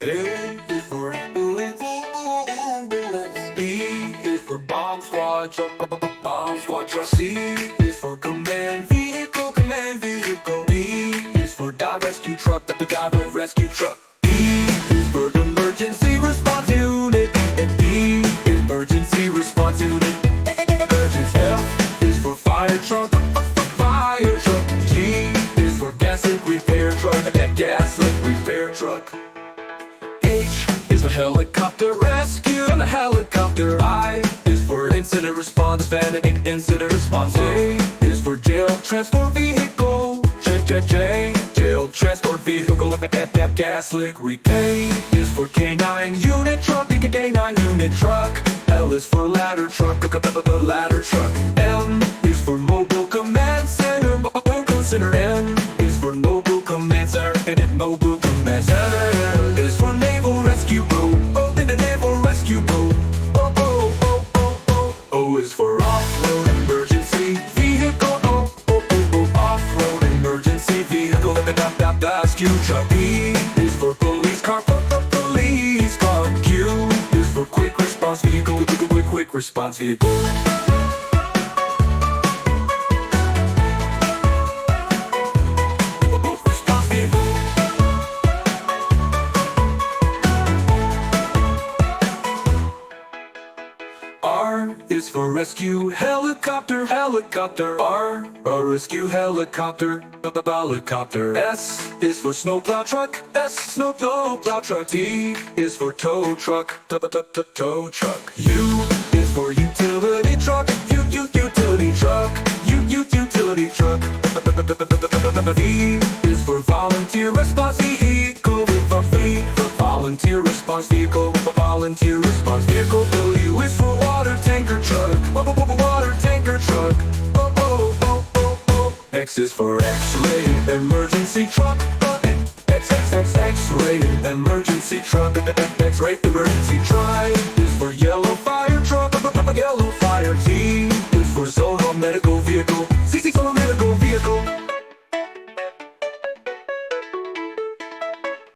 A is for ambulance, ambulance. B is for bomb squad, bomb squad truck. C is for command vehicle, command vehicle. D is for dive rescue truck, the dive rescue truck. E is for emergency response unit, and D is emergency response unit. F is for fire truck, fire truck. G is for gas leak repair truck, that gas leak repair truck. H is for helicopter rescue and the helicopter. I is for incident response van and incident response. J is for jail transport vehicle. J jail transport vehicle at that gas leak repair. K is for K9 unit truck, K9 unit truck. L is for ladder truck, ladder truck. M is for mobile command center, mobile center. N is for mobile command center, and mobile command center. L is for naval rescue boat, in the naval rescue boat. O is for off-road emergency vehicle, off-road emergency vehicle, rescue truck. P is for police car, police car. Q is for quick response vehicle, quick response vehicle. R is for rescue helicopter, helicopter. R, a rescue helicopter, helicopter. S is for snowplow truck, snowplow truck. T is for tow truck, tow truck. U is for utility truck, utility truck, utility truck. V is for volunteer response vehicle, volunteer response vehicle, volunteer response vehicle. W is for water tanker truck, water tanker truck. X is for X-ray emergency truck, X-ray emergency truck, X-ray emergency truck.